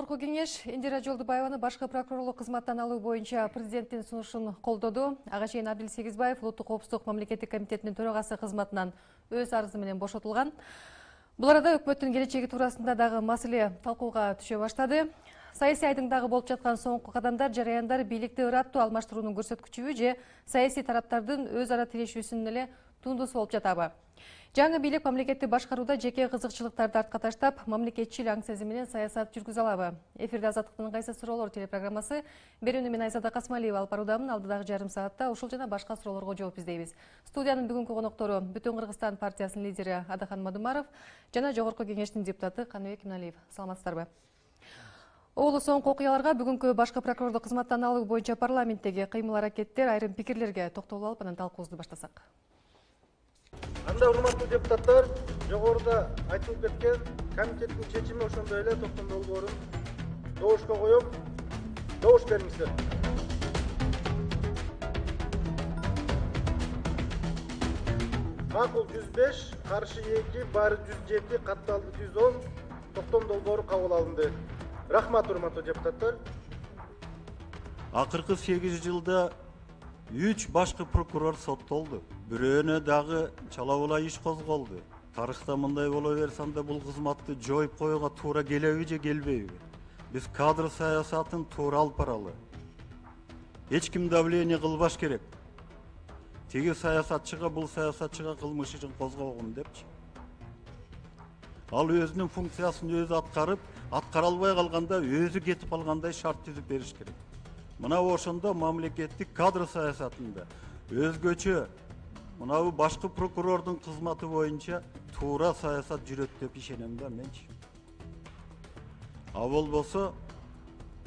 Жогорку кеңеш Индира Жолдубаеваны башкы прокурорлук кызматтан алуу боюнча президенттин сунушун колдоду. Ага чейин Абдил Сегизбаев Улуттук коопсуздук мамлекеттик комитетинин төрагасы кызматынан өз арызы менен бошотулган. Бул арада өкмөттүн келечеги туурасында дагы маселе талкууга түшө баштады. Саясий айдыңдагы болуп жаткан соңку кадамдар, жараяндар бийликти ыраттуу алмаштыруунун көрсөткүчүбү же саясий тараптардын өз ара тирешүүсүнүн эле тундусу болуп жатабы? Жаңы бийлик мамлекетти башкарууда жеке кызыкчылыктарды артка таштап, мамлекетчил аң сезим менен саясат жүргүзө алабы? Эфирде Азаттыктын кайсы суроолор телепрограммасы. Берүүнү мен Айзада Касмалиева алып баруудамын. Алдыдагы жарым саатта ушул жана башка суроолорго жооп издейбиз. Студиянын бүгүнкү коноктору Бүтүн Кыргызстан партиясынын лидери Адахан Мадумаров жана Жогорку кеңештин депутаты Каныбек Иманалиев. Саламатсыздарбы? Оолу соңку окуяларга бүгүнкү башкы прокурорлук кызматтан алуу боюнча парламенттеги кыймыл-аракеттер, айрым пикирлерге токтолуп алып, анан талкуубузду баштасак. Анда урматтуу депутаттар, жогоруда айтылып кеткен комитеттин чечими ошондой эле токтом долбоорун добушка коюп, добуш бериңиздер. Макул 105, каршы 2, баары 107, катталды 110 токтом долбоору кабыл алынды. Рахмат, урматтуу депутаттар. Акыркы 8 жылда 3 башкы прокурор соттолду. Бирөөнө дагы чала-була иш козголду. Тарыхта мындай боло берсе анда бул кызматты жоюп коюуга туура келеби же келбейби? Биз кадр саясатын туура алып баралы. Эч ким давление кылбаш керек. Теги саясатчыга бул саясатчыга кылмыш ишин козгогон депчи. Ал өзүнүн функциясын өзү аткарып, аткара албай калганда өзү кетип калгандай шарт түзүп бериш керек. Мына ошондо мамлекеттик кадр саясатында өзгөчө мынабу башкы прокурордун кызматы боюнча туура саясат жүрөт деп ишенем да менчи. А болбосо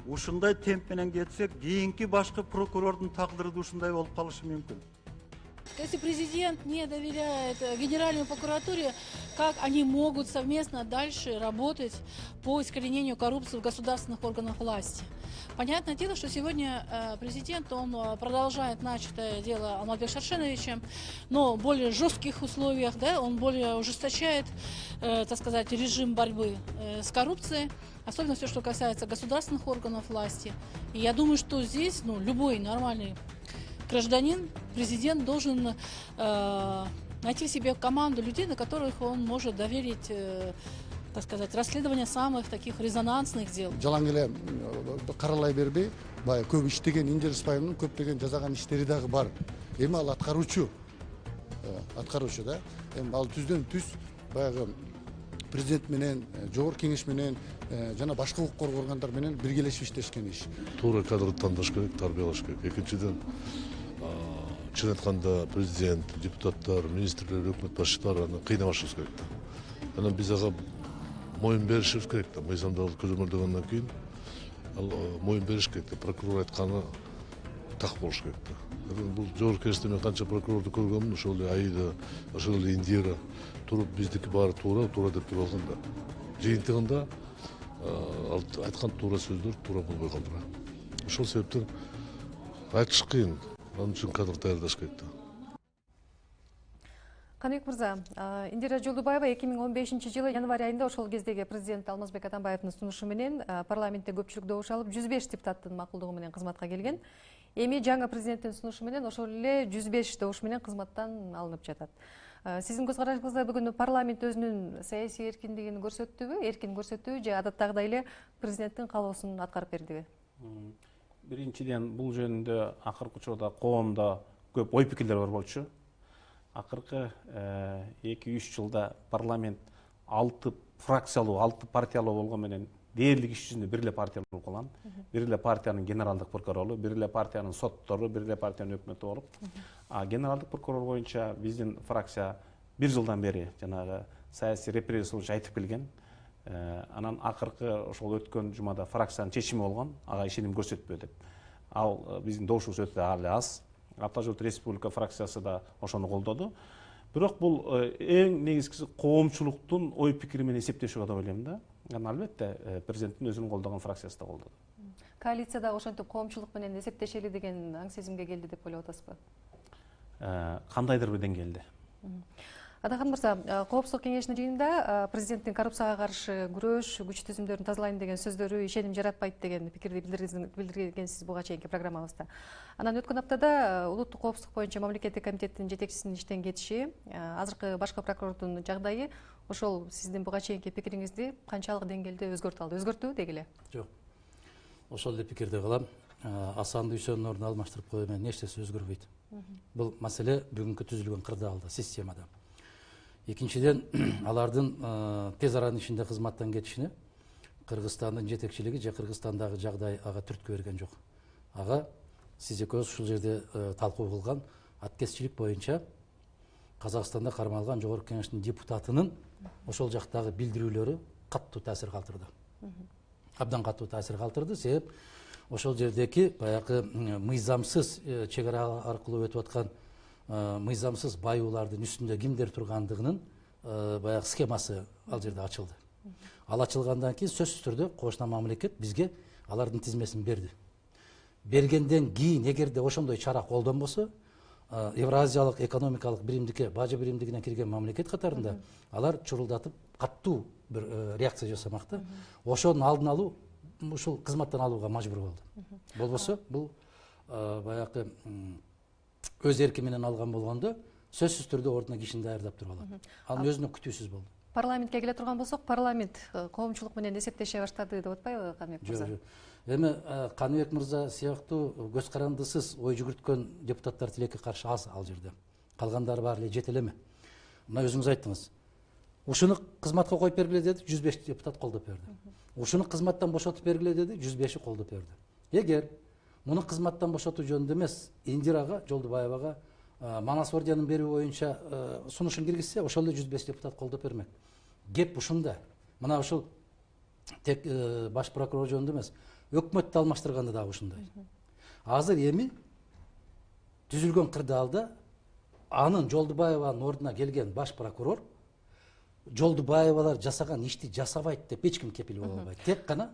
ушундай темп менен кетсек, кийинки башкы прокурордун тагдыры да ушундай болуп калышы мүмкүн. Если президент не доверяет Генеральной прокуратуре, как они могут совместно дальше работать по искоренению коррупции в государственных органах власти? Понятное дело, что сегодня президент он продолжает начатое дело Алмазбек Шаршеновичем, но в более жестких условиях, да, он более ужесточает, так сказать, режим борьбы с коррупцией, особенно все, что касается государственных органов власти. И я думаю, что здесь любой нормальный гражданин, президент должен найти в себе команду людей, на которых он может доверить, так сказать, расследование самых таких резонансных дел. Жалаң эле каралай бербей, баягы көп иштеген Индира Жолдубаевдин көптөгөн жасаган иштери дагы бар. Эми ал аткаруучу да. Эми ал түздөн түз баягы президент менен, жогорку кеңеш менен жана башка укук коргоо органдар менен биргелешип иштешкен иш. Туура кадрды тандаш керек, тарбиялаш керек. Экинчиден, чын айтканда президент, депутаттар, министрлер, өкмөт башчылары аны кыйнабашыбыз керек. Анан биз ага моюн беришибиз керек да. Мыйзамды көзөмөлдөгөндөн кийин ал моюн бериш керек да. Прокурор айтканы так болуш керек да. Бул жогорку кеңеште мен канча прокурорду көргөмүн, ошол эле Аида, ошол эле Индира туруп биздики баары туура деп туруп алган да. Жыйынтыгында ал айткан туура сөздөр туура болбой калды. Ошол себептен айтыш кыйын. Анын үчүн кадр даярдаш керек да. Каныбек мырза, Индира Жолдубаева 2015 жылы январь айында ошол кездеги президент Алмазбек Атамбаевдин сунушу менен парламентте көпчүлүк добуш алып 105 депутаттын макулдугу менен кызматка келген. Эми жаңы президенттин сунушу менен ошол эле 105 добуш менен кызматтан алынып жатат. Сиздин көз карашыңызда бүгүн парламент өзүнүн саясий эркиндигин көрсөттүбү же адаттагыдай эле президенттин каалоосун аткарып бердиби? Биринчиден, бул жөнүндө акыркы учурда коомдо көп ой пикирлер бар болчу. Акыркы 2-3 жылда парламент 6 фракциялуу, 6 партиялуу болгон менен дээрлик иш жүзүндө бир эле партия болуп калган. Бир эле партиянын генералдык прокурору, бир эле партиянын соттору, бир эле партиянын өкмөтү болуп. А генералдык прокурор боюнча биздин фракция 1 жылдан бери жанагы саясий репрессия боюнча айтып келген. Анан акыркы ошол өткөн жумада фракциянын чечими болгон, ага ишеним көрсөтпөө деп. Ал биздин добушубуз өтө али аз. Ата Журт Республика фракциясы да ошону колдоду. Бирок бул эң негизгиси коомчулуктун ой пикири менен эсептешүү деп ойлойм да. Албетте президенттин өзүнүн колдогон фракциясы да колдоду. Коалицияда ошентип коомчулук менен эсептешели деген аң сезимге келди деп ойлоп атасызбы? Кандайдыр бир деңгээлде. Адахан мырза, Коопсуздук кеңешинин жыйынында президенттин коррупцияга каршы күрөш, күч түзүмдөрүн тазалайм деген сөздөрү ишеним жаратпайт деген пикирди билдиргенсиз буга чейинки программабызда. Анан өткөн аптада улуттук коопсуздук боюнча мамлекеттик комитеттин жетекчисинин иштен кетиши, азыркы башкы прокурордун жагдайы ошол сиздин буга чейинки пикириңизди канчалык деңгээлде өзгөртүп алды? Өзгөртүбү деги эле? Жок. Ошол эле пикирди кылам. Асан Дүйсөнүн ордуна алмаштырып кое менен нерсеси өзгөрбөйт. Бул маселе бүгүнкү түзүлгөн кырдаалда, системада. Экинчиден, алардын тез аранын ичинде кызматтан кетишине Кыргызстандын жетекчилиги же Кыргызстандагы жагдай ага түрткү берген жок. Ага сиз экөөбүз ушул жерде талкуу кылган аткезчилик боюнча Казакстанда кармалган Жогорку Кеңештин депутатынын ошол жактагы билдирүүлөрү каттуу таасир калтырды. Абдан каттуу таасир калтырды, себеп ошол жердеки баягы мыйзамсыз чек ара аркылуу өтүп аткан мыйзамсыз байуулардын үстүндө кимдер тургандыгынын баягы схемасы ал жерде ачылды. Ал ачылгандан кийин сөзсүз түрдө кошуна мамлекет бизге алардын тизмесин берди. Бергенден кийин эгерде ошондой чара колдонбосо, Евразиялык экономикалык биримдикке, бажы биримдигине кирген мамлекет катарында алар чурулдатып каттуу бир реакция жасамак да. Ошонун алдын алуу ушул кызматтан алууга мажбур болду. Болбосо бул баягы өз эрки менен алган болгондо сөзсүз түрдө ордуна кишини даярдап туруп алат. Анын өзүнө күтүүсүз болду. Парламентке келе турган болсок, парламент коомчулук менен эсептеше баштады деп атпайбы Каныбек мырза? Жок. Эми Каныбек мырза сыяктуу көз карандысыз ой жүгүрткөн депутаттар тилекке каршы аз ал жерде. Калгандары баары эле жет элеме. Мына өзүңүз айттыңыз. Ушуну кызматка коюп бергиле деди, 105 депутат колдоп берди. Ушуну кызматтан бошотуп бергиле деди, 105 колдоп берди. Эгер муну кызматтан бошотуу жөнүндө эмес, Индирага Жолдубаевага Манас орденин берүү боюнча сунушун киргизсе, ошол эле 105 депутат колдоп бермек. Кеп ушунда. Мына ушул тек баш прокурор жөнүндө эмес, өкмөттү алмаштырганда дагы ушундай. Азыр эми түзүлгөн кырдаалда анын Жолдубаеванын ордуна келген баш прокурор Жолдубаевалар жасаган ишти жасабайт деп эч ким кепил боло албайт. Тек гана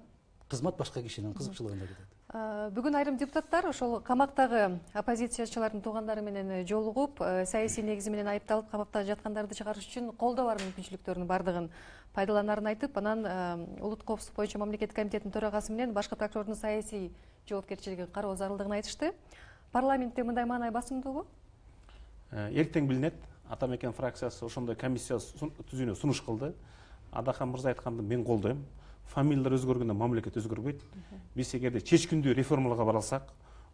кызмат башка кишинин кызыкчылыгында кетет. Бүгүн айрым депутаттар ошол камактагы оппозициячылардын туугандары менен жолугуп, саясий негизи менен айыпталып камакта жаткандарды чыгарыш үчүн колдоо бар мүмкүнчүлүктөрүнүн бардыгын пайдаланарын айтып, анан улуттук коопсуздук боюнча мамлекеттик комитеттин төрагасы менен башкы прокурордун саясий жоопкерчилигин кароо зарылдыгын айтышты. Парламентте мындай маанай басымдуубу? Эртең билинет. Атамекен фракциясы ошондой комиссия түзүүнү сунуш кылды. Адахан мырза айтканды мен колдойм. Фамилиялар өзгөргөндө мамлекет өзгөрбөйт. Биз эгерде чечкиндүү реформаларга бара алсак,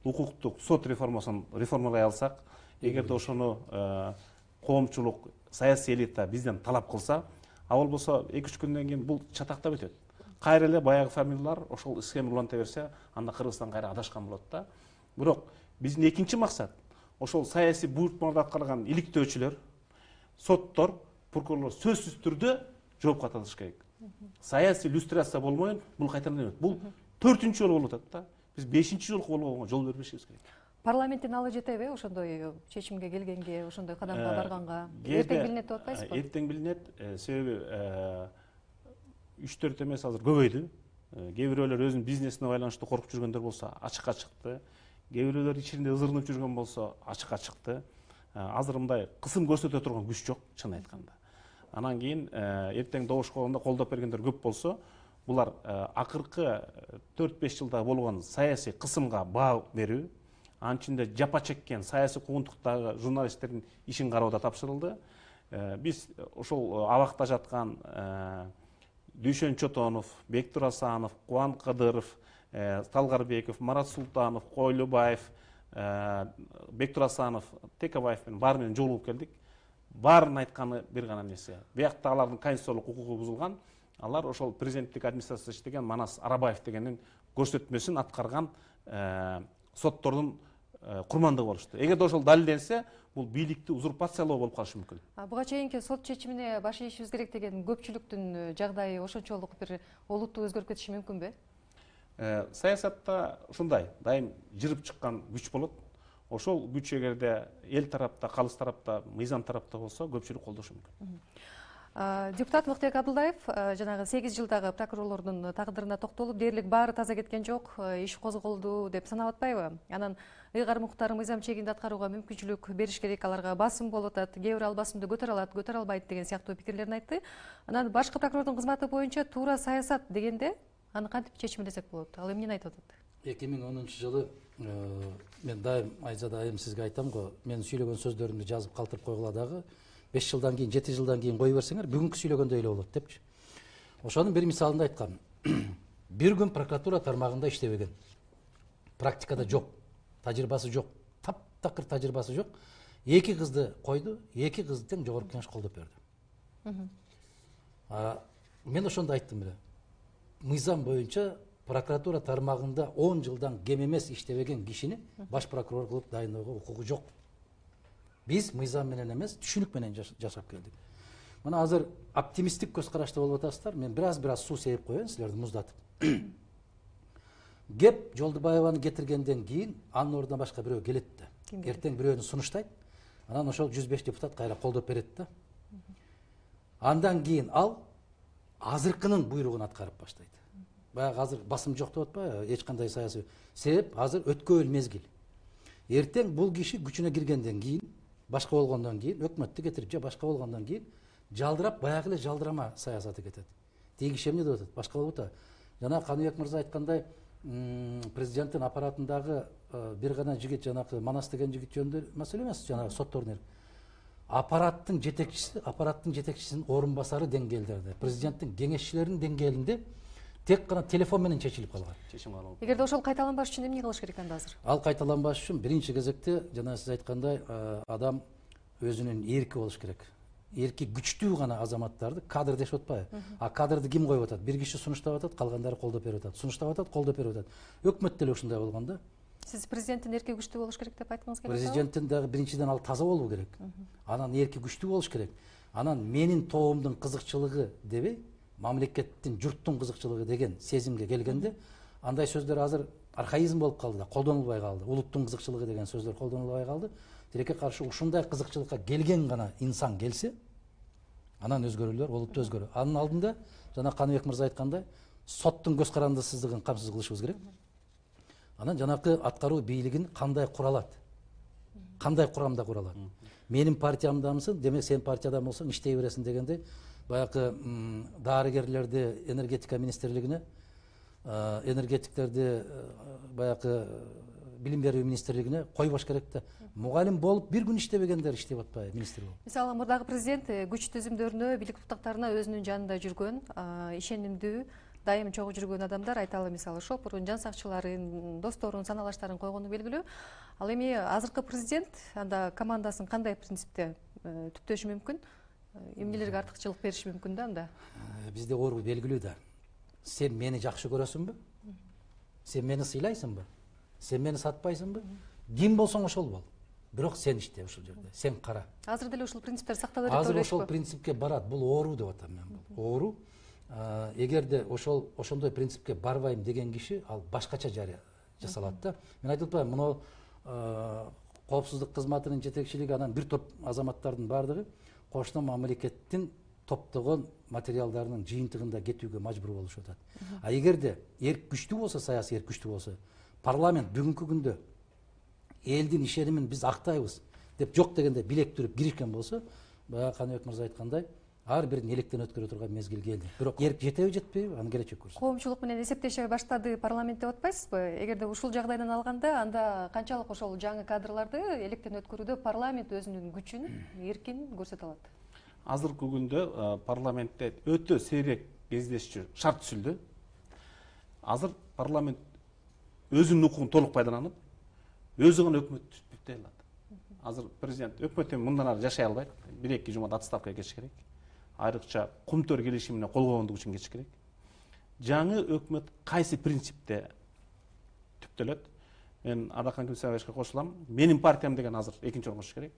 укуктук сот реформасын реформалай алсак, эгерде ошону коомчулук, саясий элита бизден талап кылса, а болбосо 2-3 күндөн кийин бул чатактап өтөт. Кайра эле баягы фамилиялар ошол схема уланта берсе, анда Кыргызстан кайра адашкан болот да. Бирок биздин экинчи максат ошол саясий буйртмаларды аткарган иликтөөчүлөр, соттор, прокурорлор сөзсүз түрдө жоопко тартылыш керек. Саясий иллюстрация болмой, бул кайтадан эмес. Бул 4-үнчү жолу болуп атат да. Биз 5-чи жолку болгонго жол бербешибиз керек. Парламенттин алы жетеби ошондой чечимге келгенге, ошондой кадамга барганга? Эртең билинет деп атпайсызбы? Эртең билинет, себеби 3-4 эмес азыр көбөйдү. Кээ бирөөлөр өзүнүн бизнесине байланыштуу коркуп жүргөндөр болсо ачыкка чыкты. Кээ бирөөлөр ичинде ызырынып жүргөн болсо ачыкка чыкты. Азыр мындай кысым көрсөтө турган күч жок, чын айтканда. Анан кийин эртең добушкогондо колдоп бергендер көп болсо, булар акыркы 4-5 жылда болгон саясий кысымга баа берүү, анын ичинде жапа чеккен саясий куугунтуктагы журналисттердин ишин кароодо тапшырылды. Биз ошол абакта жаткан Дүйшөн Чотонов, Бектур Асанов, Кубан Кадыров, Талгарбеков, Марат Султанов, Койлубаев, Бектур Асанов, Текебаев менен баары менен жолугуп келдик. Баарын айтканы бир гана нерсе. Биякта алардын конституциялык укугу бузулган. Алар ошол президенттик администрацияда иштеген Манас Арабаев дегендин көрсөтмөсүн аткарган соттордун курмандыгы болушту. Эгерде ошол далилденсе, бул бийликти узурпациялоо болуп калышы мүмкүн. Буга чейинки сот чечимине баш ийишибиз керек деген көпчүлүктүн жагдайы ошончолук бир олуттуу өзгөрүп кетиши мүмкүнбү? Саясатта ушундай, дайым жырып чыккан күч болот. Ошол күч эгерде эл тарапта, калыс тарапта, мыйзам тарапта болсо, көпчүлүк колдошу мүмкүн. Депутат Муктебек Абдылдаев жанагы 8 жылдагы прокурорлордун тагдырына токтолуп, дээрлик баары таза кеткен жок, иш козголду деп санап атпайбы? Анан ыйгарым укуктарын мыйзам чегинде аткарууга мүмкүнчүлүк бериш керек, аларга басым болуп атат, кээ бир ал басымды көтөрө алат, көтөрө албайт деген сыяктуу пикирлерин айтты. Анан башкы прокурордун кызматы боюнча туура саясат дегенде аны кантип чечимдесек болот? Ал эмнени айтып атат? 2010 жылы мен дайым Айзада айым сизге айтам го, мен сүйлөгөн сөздөрүмдү жазып калтырып койгула дагы 5 жылдан кийин 7 жылдан кийин кой берсеңер бүгүнкү сүйлөгөндөй эле болот депчи. Ошонун бир мисалында айткам. Бир күн прокуратура тармагында иштебеген. Практикада жок, тажрыйбасы жок, таптакыр тажрыйбасы жок. 2 кызды койду, 2 кызды тең жогорку кеңеш колдоп берди. Мен ошондо айттым эле. Мыйзам боюнча прокуратура тармагында 10 жылдан кем эмес иштебеген кишини баш прокурор кылып дайындоого укугу жок. Биз мыйзам менен эмес, түшүнүк менен жашап келдик. Мына азыр оптимисттик көз карашта болуп атасыздар. Мен бир аз суу сеип коеюн силерди муздатып. Кеп Жолдубаеваны кетиргенден кийин анын ордуна башка бирөө келет да. Эртең бирөөнү сунуштайт. Анан ошол 105 депутат кайра колдоп берет да. Андан кийин ал азыркынын буйругун аткарып баштайт. Баягы азыр басым жок деп атпайбы? Эч кандай саясий себеп азыр өткөн мезгил. Эртең бул киши күчүнө киргенден кийин, башка болгондон кийин, өкмөттү кетирип же башка болгондон кийин жалдырап баягы эле жалдырама саясаты кетет. Тиги киши эмне деп атат? Башка болуп атат. Жана Каныбек мырза айткандай, президенттин аппаратындагы бир гана жигит, жанагы Манас деген жигит жөнүндө маселе эмес, жанагы соттордун аппараттын жетекчисинин орун басары деңгээлдерде, президенттин кеңешчилеринин деңгээлинде тек гана телефон менен чечилип калган. Эгерде ошол кайталанбаш үчүн эмне кылыш керек анда азыр? Ал кайталанбаш үчүн биринчи кезекте жана сиз айткандай адам өзүнүн эрки болуш керек. Эрки күчтүү гана азаматтарды кадр дешип атпайбы? А кадрды ким коюп атат? Бир киши сунуштап атат, калгандары колдоп берип атат. Сунуштап атат, колдоп берип атат. Өкмөт деле ушундай болгон да. Сиз президенттин эрки күчтүү болуш керек деп айткыңыз келет? Президенттин дагы биринчиден ал таза болуу керек. Анан эрки күчтүү болуш керек. Анан менин тобумдун кызыкчылыгы дебей, мамлекеттин, журттун кызыкчылыгы деген сезимге келгенде, андай сөздөр азыр архаизм болуп калды да, колдонулбай калды. Улуттун кызыкчылыгы деген сөздөр колдонулбай калды. Тилекке каршы ушундай кызыкчылыкка келген гана инсан келсе, анан өзгөрүүлөр олуттуу өзгөрүү. Анын алдында жана Каныбек мырза айткандай, соттун көз карандысыздыгын камсыз кылышыбыз керек. Анан жанакы аткаруу бийлигин кандай куралат? Кандай курамда куралат? Менин партиямдамысың, демек сен партиядан болсоң иштей бересиң дегенде, баягы дарыгерлерди энергетика министрлигине, энергетиктерди баягы билим берүү министрлигине койбош керек да. Мугалим болуп бир күн иштебегендер иштеп атпайбы министр болуп? Мисалы мурдагы президент күч түзүмдөрүнө, бийлик бутактарына өзүнүн жанында жүргөн, ишенимдүү, дайым чогуу жүргөн адамдар, айталы мисалы шопурун, жан сакчыларын, досторун, саналаштарын койгону белгилүү. Ал эми азыркы президент анда командасын кандай принципте түптөшү мүмкүн? Эмнелерге артыкчылык бериши мүмкүн да анда? Бизде ору белгилүү да. Сен мени жакшы көрөсүңбү? Сен мени сыйлайсыңбы? Сен мени сатпайсыңбы? Ким болсоң ошол бол. Бирок сен иште ошол жерде. Сен кара. Азыр деле ушул принциптер сактала берет. Азыр ошол принципке барат. Бул оору деп атам мен бул. Оору. Эгерде ошондой принципке барбайм деген киши ал башкача жасалат да. Мен айтып атпаймынбы, мына коопсуздук кызматынын жетекчилиги анан бир топ азаматтардын бардыгы кошуна мамлекеттин топтогон материалдарынын жыйынтыгында кетүүгө мажбур болушуп атат. А эгерде эрк күчтүү болсо, саясий эрк күчтүү болсо, парламент бүгүнкү күндө элдин ишенимин биз актайбыз деп жок дегенде билек түрүп киришкен болсо, баягы Каныбек мырза айткандай, ар бирин электен өткөрө турган мезгил келди. Бирок эрк жетеби, жетпейби, аны келечек көрсөтөт. Коомчулук менен эсептеше баштады парламент деп атпайсызбы? Эгерде ушул жагдайдан алганда, анда канчалык ошол жаңы кадрларды электен өткөрүүдө парламент өзүнүн күчүн, эркин көрсөтө алат? Азыркы күндө парламентте өтө сейрек кездешчү шарт түзүлдү. Азыр парламент өзүнүн укугун толук пайдаланып, өзү гана өкмөттү түздөй алат. Азыр президент өкмөттөн мындан ары жашай албайт. 1-2 жумада отставкага кетиш керек. Айрыкча кумтөр келишимине кол койгондугу үчүн кетиш керек. Жаңы өкмөт кайсы принципте түптөлөт? Мен Адакан Кимсебаевичке кошулам. Менин партиям деген азыр экинчи орунга чыгыш керек.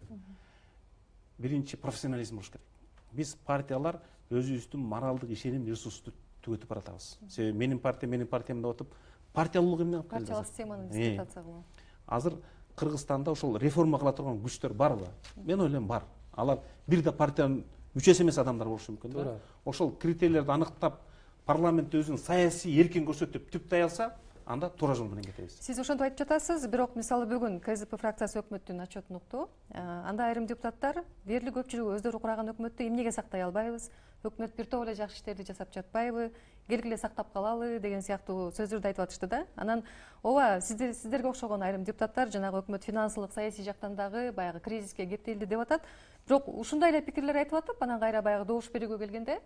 Биринчи профессионализм болуш керек. Биз партиялар өзүбүздүн моралдык ишеним ресурсту түгөтүп баратабыз. Себеби менин партиям деп атып, партиялуулук эмне алып келди? Партиялык системаны дискредитация кылуу. Азыр Кыргызстанда ошол реформа кыла турган күчтөр барбы? Мен ойлойм бар. Алар бир да партиянын мүчөсү эмес адамдар болушу мүмкүн да. Туура. Ошол критерийлерди аныктап парламент өзүнүн саясий эркин көрсөтүп түптөй алса, анда туура жол менен кетебиз. Сиз ошентип айтып жатасыз, бирок мисалы бүгүн КСДП фракциясы өкмөттүн отчетун укту. Анда айрым депутаттар дээрлик көпчүлүгү өздөрү кураган өкмөттү эмнеге сактай албайбыз? Өкмөт бир топ эле жакшы иштерди жасап жатпайбы? Келгиле сактап калалы деген сыяктуу сөздөрдү айтып атышты да. Анан ооба сиздерге окшогон айрым депутаттар жанагы өкмөт финансылык, саясий жактан дагы баягы кризиске кептелди деп атат. Бирок ушундай эле пикирлер айтып атып, анан кайра баягы добуш берүүгө келгенде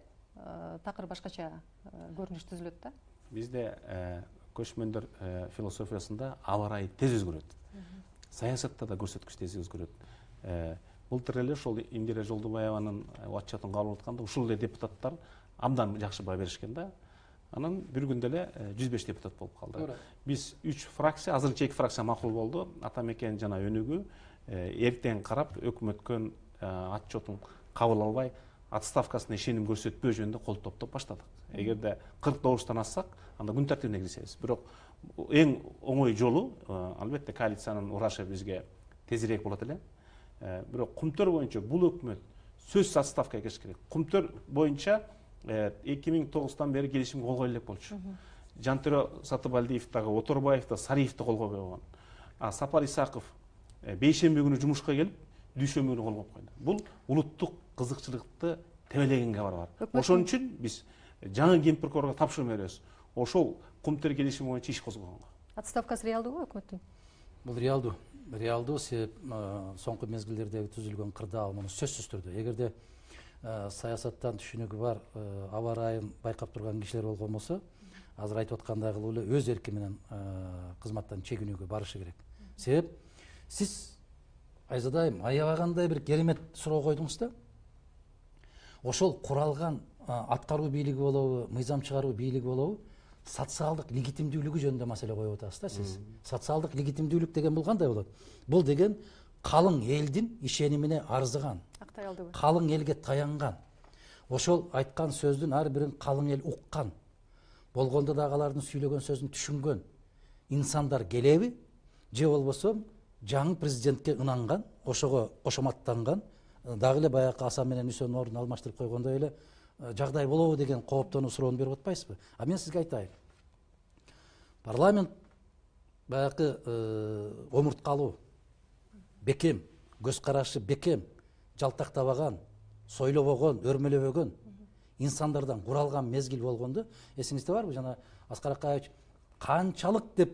такыр башкача көрүнүш түзүлөт да. Бизде көчмөндөр философиясында аба ырайы тез өзгөрөт. Саясатта да көрсөткүч тез өзгөрөт. Былтыр эле ошол Индира Жолдубаеванын отчетун кабыл атканда ушул эле депутаттар абдан жакшы баа беришкен да. Анан бир күндө эле 105 депутат болуп калды. Биз 3 фракция, азырынча 2 фракция макул болду. Атамекен жана Өнүгүү эртең карап өкмөткөн отчетун кабыл албай, отставкасына ишеним көрсөтпөө жөнүндө кол топтоп баштадык. Эгерде 40 добуштан ассак, анда күн тартибине киришебиз. Бирок эң оңой жолу албетте коалициянын урашы бизге тезирээк болот эле. Бирок кумтөр боюнча бул өкмөт сөзсүз отставкага кириш керек. Кумтөр боюнча 2009-тан бери келишимге кол коюла элек болчу. Жантөрө Сатыбалдиев дагы, Оторбаев да, Сариев да кол койбой койгон. Сапар Исаков бейшемби күнү жумушка келип, дүйшөмбү күнү кол коюп койду. Бул улуттук кызыкчылыкты тебелегенге кабар бар. Ошон үчүн биз жаңы ген прокурорго тапшырма беребиз. Ошол кумтөр келишими боюнча иш козгогонго. Отставкасы реалдуубу өкмөттүн? Бул реалдуу. Реалдуу себеп соңку мезгилдердеги түзүлгөн кырдаал муну сөзсүз түрдө. Эгерде саясаттан түшүнүгү бар, аба ырайын байкап турган кишилер болгон болсо, азыр айтып аткандагы эле өз эрки менен кызматтан чегинүүгө барышы керек. Себеп сиз Айзада айым аябагандай бир керемет суроо койдуңуз да. Ошол куралган аткаруу бийлиги болобу, мыйзам чыгаруу бийлиги болобу, социалдык легитимдүүлүгү жөнүндө маселе коюп атасыз да сиз. Социалдык легитимдүүлүк деген бул кандай болот? Бул деген калың элдин ишенимине арзыган, калың элге таянган. Ошол айткан сөздүн ар бирин калың эл уккан. Болгондо дагы алардын сүйлөгөн сөзүн түшүнгөн инсандар келеби, же болбосо жаңы президентке ынанган, ошого кошоматтанган, дагы эле баягы Асан менен Үсөнүн ордун алмаштырып койгондой эле жагдай болобу деген кооптонуу суроону берип атпайсызбы? А мен сизге айтайын. Парламент баягы омурткалуу, бекем, көз карашы бекем, жалтактабаган, сойлобогон, өрмөлөбөгөн инсандардан куралган мезгил болгондо, эсиңизде барбы? Жана Аскар Акаевич канчалык деп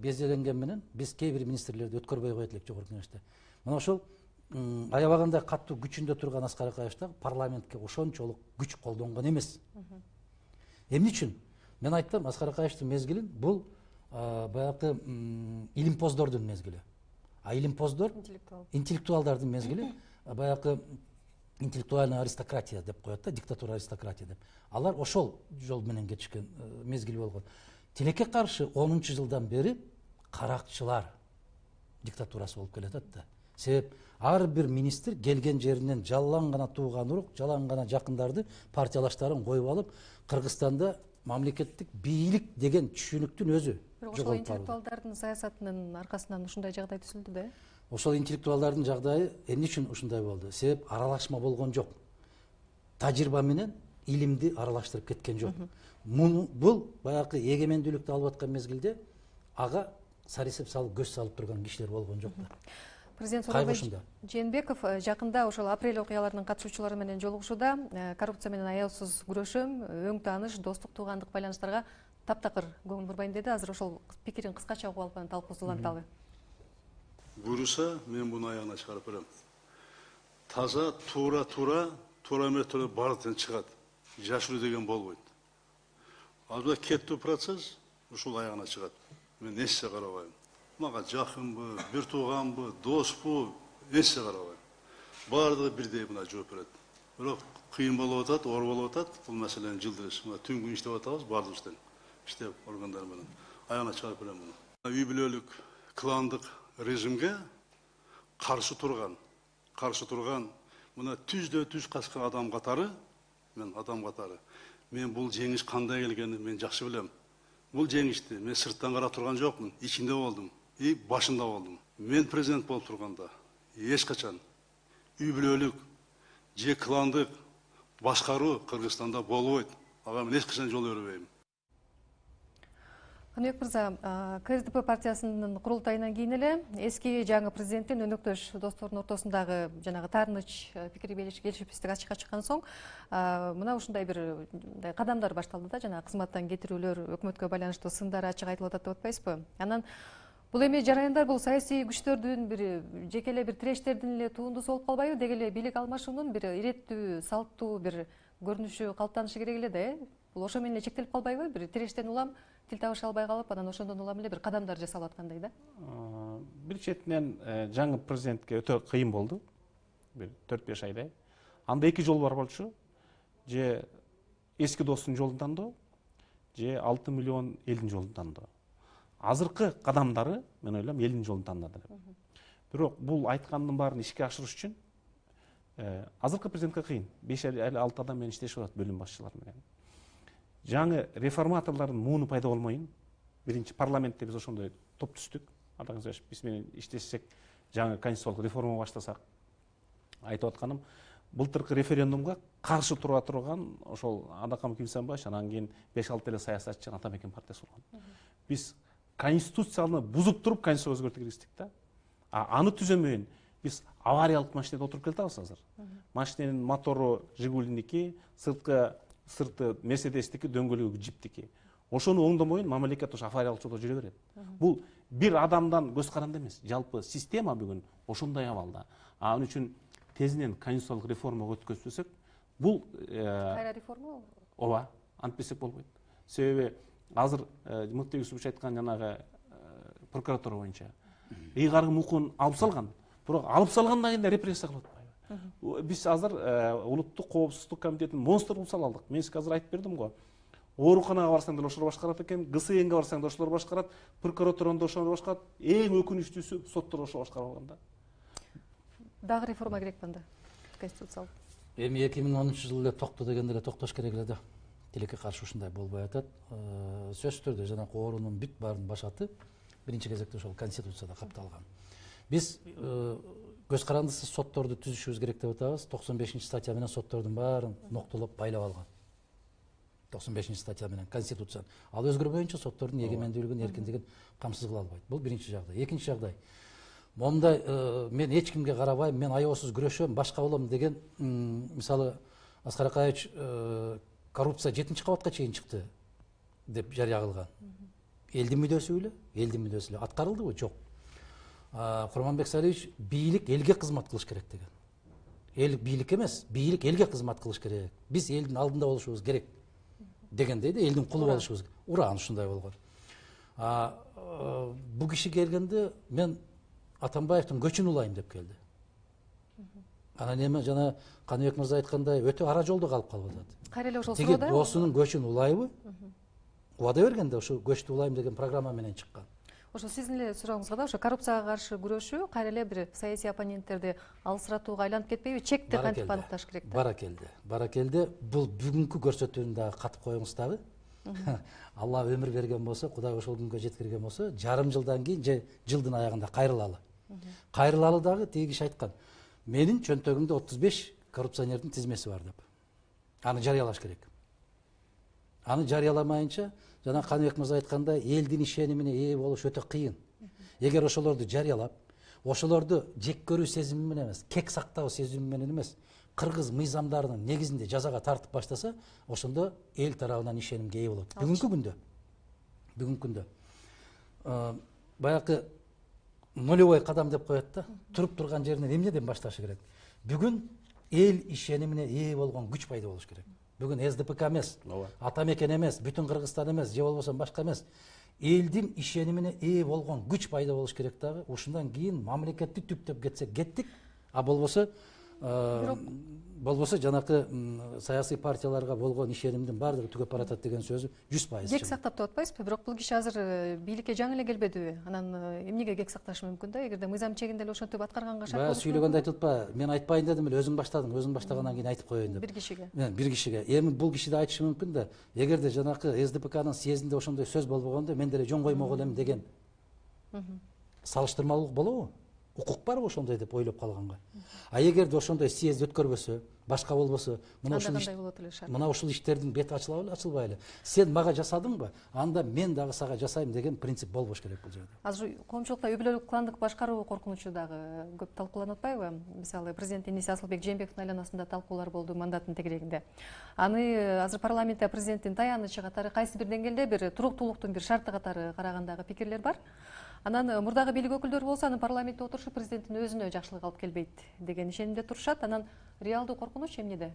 безеленген менен биз кээ бир министрлерди өткөрбөй коет элек жогорку кеңеште. Мына ошол аябагандай катуу күчүндө турган Аскар Акаевич да парламентке ошончолук күч колдонгон эмес. Эмне үчүн? Мен айттым, Аскар Акаевичтин мезгилин бул баягы илимпоздордун мезгили. А илимпоздор интеллектуалдардын мезгили, баягы интеллектуальная аристократия деп коет да, диктатура аристократия деп. Алар ошол жол менен кетишкен мезгил болгон. Тилекке каршы 10 жылдан бери каракчылар диктатурасы болуп келатат да. Себеп ар бир министр келген жеринен жалаң гана тууган урук, жалаң гана жакындарды, партиялаштарын коюп алып, Кыргызстанда мамлекеттик бийлик деген түшүнүктүн өзү жоголуп калды. Ошол интеллектуалдардын саясатынын аркасынан ушундай жагдай түзүлдү да. Ошол интеллектуалдардын жагдайы эмне үчүн ушундай болду? Себеп аралашма болгон жок. Тажрыйба менен илимди аралаштырып кеткен жок. Бул баягы эгемендүүлүктү алып аткан мезгилде ага сарисеп салып көз салып турган кишилер болгон жок да. Президент Сооронбай Жээнбеков жакында ошол апрель окуяларынын катышуучулары менен жолугушууда коррупция менен аяусуз күрөшөм, өң тааныш, достук, туугандык байланыштарга таптакыр көңүл бурбайм деди. Азыр ошол пикирин кыскача угуп алып анан талкуубузду уланталы. Буюрса, мен буну аягына чыгарып берем. Таза, туура эмес бардыктан чыгат. Жашыруу деген болбойт. Азыр кеттүү процесс ушул аягына чыгат. Мен эссе карабайм. Мага жакынбы, бир тууганбы, доспу, эссе карабайм. Бардыгы бирдей мына жооп берет. Бирок кыйын болуп атат, оор болуп атат. Бул маселени жылдырыш. Мына түн күн иштеп атабыз, бардыгыбыздан. Иштеп органдар менен. Аягына чыгарып берем муну. Үй бүлөлүк, кландык режимге каршы турган мына түздө түз качкан адам катары, мен бул жеңиш кандай келгенин мен жакшы билем. Бул жеңишти мен сырттан карап турган жокмун, ичинде болдум и башында болдум. Мен президент болуп турганда эч качан үй бүлөлүк же кландык башкаруу Кыргызстанда болбойт. Ага мен эч качан жол бербейм. Каныбек мырза, КСДП партиясынын курултайынан кийин эле эски жаңы президенттин өнөктөш достордун ортосундагы жанагы таарыныч пикир келишипсиздик ачыкка чыккан соң мына ушундай бир кадамдар башталды да, жана кызматтан кетирүүлөр, өкмөткө байланыштуу сындар ачык айтылып атат деп атпайсызбы? Анан бул эми жараяндар бул саясий күчтөрдүн бир жеке эле бир тирештердин эле туундусу болуп калбайбы? Деги эле бийлик алмашуунун бир иреттүү, салттуу бир көрүнүшү калыптанышы керек эле да, бул ошо менен эле чектелип калбайбы? Бир тирештен улам тил табыша албай калып, анан ошондон улам эле бир кадамдар жасалып аткандай да. Бир четинен жаңы президентке өтө кыйын болду. Бир 4-5 айдай. Анда эки жол бар болчу. Же эски достун жолун тандоо, же 6 миллион элдин жолун тандоо. Азыркы кадамдары, мен ойлойм, элдин жолун тандады деп. Бирок бул айткандын баарын ишке ашырыш үчүн азыркы президентке кыйын. 5-6 адам менен иштешип атат, бөлүм башчылары менен. Жаңы реформаторлордун мууну пайда болмойын. Биринчи парламентте биз ошондой топ түстүк. Атаңыз биз менен иштешсек, жаңы конституциялык реформа баштасак, айтып атканым, былтыркы референдумга каршы тура турган ошол Адакам Кимсанбаев, анан кийин 5-6 эле саясатчы Атамекен партиясы болгон. Биз конституцияны бузуп туруп конституцияга өзгөртүү киргиздик да. Аны түзөмөйүн биз авариялык машинеде отуруп келатабыз азыр. Машиненин мотору Жигулиники, сырты Мерседестики, дөңгөлөгү Джиптики. Ошону оңдомойун мамлекет ошо авариялык жолдо жүрө берет. Бул бир адамдан көз каранды эмес, жалпы система бүгүн ошондой абалда. Ал үчүн тезинен конституциялык реформага өткөзсөк, бул кайра реформа? Ооба, антпесек болбойт. Себеби азыр Мыктыбек Юсупович айткан жанагы прокуратура боюнча ыйгарым укугун алып салган. Бирок алып салгандан кийин репрессия кылып атпайбы? Биз азыр улуттук коопсуздук комитетин монстр кылып сала алдык. Мен сизге азыр айтып бердим го. Ооруканага барсаң деле ошолор башкарат экен, ГСНге барсаң да ошолор башкарат, прокуратурада ошолор башкарат, эң өкүнүчтүүсү соттор ошо башкарып алган да. Дагы реформа керек банда конституциялык. Эми 2010 эле токто дегенде эле токтош керек эле да. Тилекке каршы ушундай болбой атат. Сөзсүз түрдө жанагы оорунун бүт баарынын башаты биринчи кезекте ошол конституцияда капталган. Биз көз карандысыз сотторду түзүшүбүз керек деп атабыз. 95-статья менен соттордун баарын ноктолоп байлап алган. 95-статья менен конституция. Ал өзгөрбөйүнчө соттордун эгемендүүлүгүн, эркиндигин камсыз кыла албайт. Бул биринчи жагдай. Экинчи жагдай. Момундай мен эч кимге карабайм, мен аябасыз күрөшөм, башка болом деген, мисалы Аскар Акаевич коррупция 7-кабатка чейин чыкты деп жарыя кылган. Элдин мүдөсү эле, элдин мүдөсү эле аткарылдыбы? Жок. Курманбек Салиевич бийлик элге кызмат кылыш керек деген. Эл бийлик эмес, бийлик элге кызмат кылыш керек. Биз элдин алдында болушубуз керек дегендей да, элдин кулу болушубуз. Уран ушундай болгон. Бу киши келгенде мен Атамбаевдин көчүн улайм деп келди. Анан эми жана Каныбек мырза айткандай өтө ара жолдо калып атат. Кайра эле ошол Тиги суроодо досунун көчүн улайбы? Убада бергенде ошо көчтү улайм деген программа менен чыккан. Ошо сиздин эле сурооңузга да, ошо коррупцияга каршы күрөшүү кайра эле бир саясий оппоненттерди алысыратууга айланып кетпейби? Чекти кантип аныкташ керек да? Баракелде. Бул бүгүнкү көрсөтүүнү дагы катып коюңуз дагы. Алла өмүр берген болсо, Кудай ошол күнгө жеткирген болсо, жарым жылдан кийин же жылдын аягында кайрылалы. Кайрылалы дагы тиги киши айткан. Менин чөнтөгүмдө 35 коррупционердин тизмеси бар деп. Аны жарыялаш керек. Аны жарыяламайынча, жана Каныбек мырза айткандай, элдин ишенимине ээ болуш өтө кыйын. Эгер ошолорду жарыялап, ошолорду жек көрүү сезими менен эмес, кек сактоо сезими менен эмес, кыргыз мыйзамдарынын негизинде жазага тартып баштаса, ошондо эл тарабынан ишенимге ээ болот. Бүгүнкү күндө баягы нулевой кадам деп коет да, туруп турган жеринен эмнеден башташы керек? Бүгүн эл ишенимине ээ болгон күч пайда болуш керек. Бүгүн СДПК эмес, Атамекен эмес, бүтүн Кыргызстан эмес, же болбосо башка эмес. Элдин ишенимине ээ болгон күч пайда болуш керек дагы. Ушундан кийин мамлекетти түптөп кетсек кеттик, а болбосо жанакы саясий партияларга болгон ишенимдин баардыгы түгөп баратат деген сөзү 100%. Кек сактап деп атпайсызбы? Бирок бул киши азыр бийликке жаңы эле келбедиби? Анан эмнеге кек сакташы мүмкүн да? Эгерде мыйзам чегинде эле ошентип аткарганга шарт болуш. Сүйлөгөндө айтып атпа, мен айтпайын дедим эле, өзүң баштадың, өзүң баштагандан кийин айтып коеюн деп. Бир кишиге. Бир кишиге. Эми бул киши да айтышы мүмкүн да, эгерде жанакы СДПКнын съездинде ошондой сөз болбогондо мен деле жөн коймок элем деген салыштырмалуулук болобу? укук барбы ошондой деп ойлоп калганга. А эгерде ошондой съезд өткөрбөсө, башка болбосо, мына ушул иштердин бети ачылабы, ачылбайлы. Сен мага жасадыңбы? Анда мен дагы сага жасайм деген принцип болбош керек бул жерде. Азыр коомчулукта үй бүлөлүк кландык башкаруу коркунучу дагы көп талкууланып атпайбы? Мисалы президенттин иниси Асылбек Жээнбековдун айланасында талкуулар болду мандаттын тегерегинде. Аны азыр парламентте президенттин таянычы катары кайсы бир деңгээлде бир туруктуулуктун бир шарты катары карагандагы пикирлер бар. Анан мурдагы бийлик өкүлдөрү болсо аны парламентте отурушу президенттин өзүнө жакшылык алып келбейт деген ишенимде турушат. Анан реалдуу коркунуч эмнеде?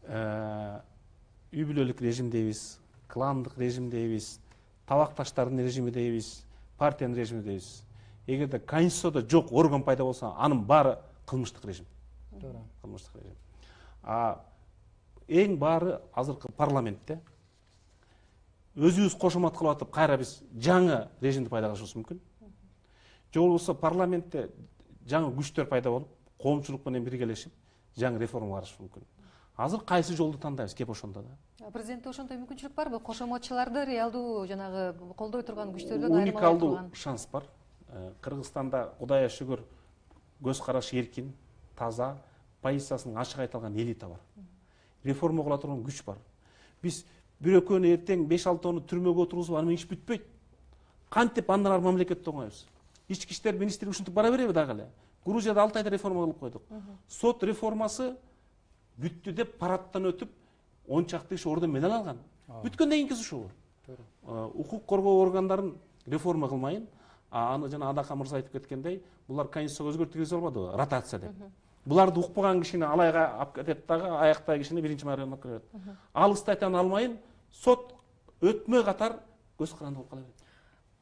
Үй бүлөлүк режим дейбиз, кландык режим дейбиз, табакташтардын режими дейбиз, партиянын режими дейбиз. Эгерде конституцияда жок орган пайда болсо, анын баары кылмыштык режим. Кылмыштык режим. Эң баары азыркы парламентте өзүбүз кошомат кылып атып, кайра биз жаңы режимди пайда кылышыбыз мүмкүн. Же болбосо парламентте жаңы күчтөр пайда болуп, коомчулук менен биргелешип, жаңы реформа караш мүмкүн. Азыр кайсы жолду тандайбыз кеп ошондо да? Президентте ошондой мүмкүнчүлүк барбы? Кошоматчыларды реалдуу жанагы колдой турган күчтөрдөн уникалдуу шанс бар. Кыргызстанда Кудайга шүгүр көз карашы эркин, таза, позициясынын ачык айта алган элита бар. Реформа кыла турган күч бар. Биз бир экөөнү эртең 5-6 түрмөгө отургузуп, аны менен иш бүтпөйт. Кантип андан ары мамлекетти оңойбуз? Ички иштер министри ушинтип бара береби дагы эле? Грузияда 6 айда реформа кылып койдук. Сот реформасы бүттү деп парадтан өтүп, 10 чакты киши орден медаль алган. Бүткөндөн кийинки ушул. Укук коргоо органдарын реформа кылмайын, аны жана Адака мырза айтып кеткендей, булар конституцияга өзгөртүү киргизе албады, ротация деп. Буларды укпаган кишини алайга алып кетет дагы, аяктагы кишини биринчи мэриондо кирет. Ал статьяны алмайын, сот өтмөй катар көз каранды болуп кала берет.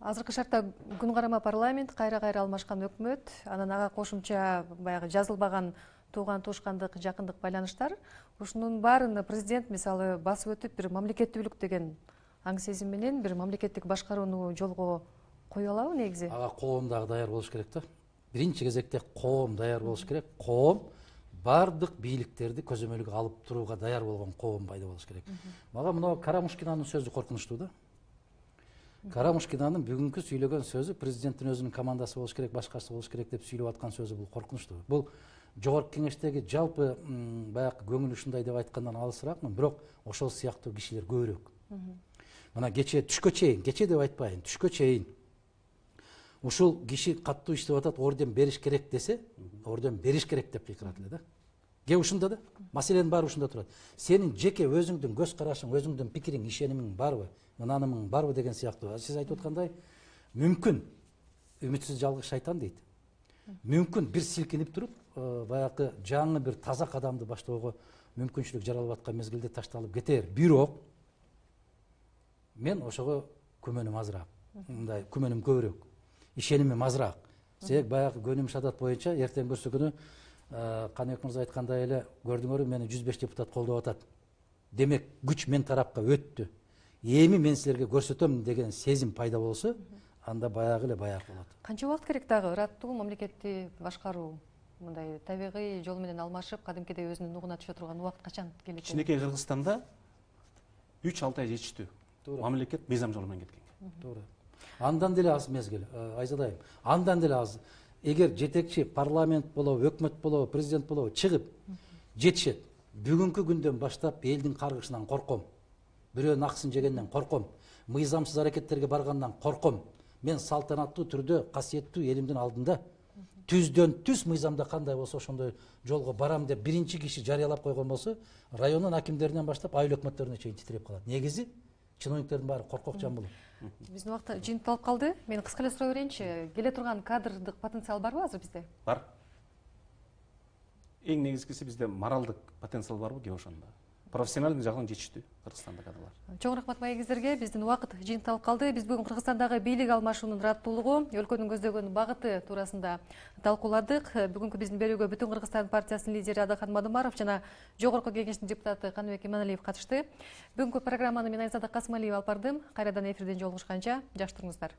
Азыркы шартта күн карама парламент, кайра-кайра алмашкан өкмөт, анан ага кошумча баягы жазылбаган тууган туушкандык, жакындык байланыштар. Ушунун баарын президент мисалы басып өтүп, бир мамлекеттүүлүк деген аң сезим менен бир мамлекеттик башкарууну жолго кое алабы негизи? Ага коом дагы даяр болуш керек да. Биринчи кезекте коом даяр болуш керек. Коом бардык бийликтерди көзөмөлгө алып турууга даяр болгон коом пайда болуш керек. Мага мына Карамушкинанын сөзү коркунучтуу да. Карамушкинанын бүгүнкү сүйлөгөн сөзү президенттин өзүнүн командасы болуш керек, башкасы болуш керек деп сүйлөп аткан сөзү бул коркунучтуу. Бул жогорку кеңештеги жалпы баягы көңүл ушундай деп айткандан алысыраакмын, бирок ошол сыяктуу кишилер көбүрөөк. Мына кече түшкө чейин, кече деп айтпайын, түшкө чейин ушул киши каттуу иштеп атат, орден бериш керек десе, орден бериш керек деп кыйкырат эле да. Ке ушунда да, маселенин баары ушунда турат. Сенин жеке өзүңдүн көз карашың, өзүңдүн пикириң, ишенимиң барбы, ынанымың барбы деген сыяктуу. Сиз айтып аткандай, мүмкүн үмүтсүз жалгыз шайтан дейт. Мүмкүн бир силкинип туруп, баягы жаңы бир таза кадамды баштоого мүмкүнчүлүк жаралып аткан мезгилде ташталып кетер. Бирок мен ошого күмөнүм азыраак. Мындай күмөнүм көбүрөөк. Ишенимим азыраак. Себеп баягы көнүм шадат боюнча эртең көрсө күнү Каныбек мырза айткандай эле көрдүңөрбү, мени 105 депутат колдоп атат. Демек күч мен тарапка өттү. Эми мен силерге көрсөтөм деген сезим пайда болсо, анда баягы эле баягы болот. Канча убакыт керек дагы ыраттуу мамлекетти башкаруу? Мындай табигый жол менен алмашып, кадимкидей өзүнүн нугуна түшө турган убакыт качан келет? Кичинекей Кыргызстанда 3-6 ай жетиштүү. Мамлекет мыйзам жолу менен кеткен. Туура. Андан деле аз мезгил, Айзадайым. Андан деле аз. Эгер жетекчи парламент болобу, өкмөт болобу, президент болобу чыгып жетишет. Бүгүнкү күндөн баштап элдин каргышынан корком. Бирөөнүн акысын жегенден корком. Мыйзамсыз аракеттерге баргандан корком. Мен салтанаттуу түрдө касиеттүү элимдин алдында түздөн түз мыйзамда кандай болсо ошондой жолго барам деп биринчи киши жарыялап койгон болсо, райондун акимдеринен баштап айыл өкмөттөрүнө чейин титиреп калат. Негизи чиновниктердин баары коркок жан болот. Биздин убакыт жыйынтыкталып калды. Мен кыска эле сурай берейинчи. Келе турган кадрдык потенциал барбы азыр бизде? Бар. Эң негизгиси бизде моралдык потенциал барбы кеп ошондо. Профессионалдык жагынан жетиштүү Кыргызстанда кадрлар. Чоң рахмат маегиздерге. Биздин убакыт жыйынтыкталып калды. Биз бүгүн Кыргызстандагы бийлик алмашуунун ыраттуулугу, өлкөнүн көздөгөн багыты туурасында талкууладык. Бүгүнкү биздин берүүгө Бүтүн Кыргызстан партиясынын лидери Адахан Мадымаров жана Жогорку Кеңештин депутаты Каныбек Иманалиев катышты. Бүгүнкү программаны мен Айзада Касымалиева алып бардым. Кайрадан эфирден жолугушканча жакшы туруңуздар.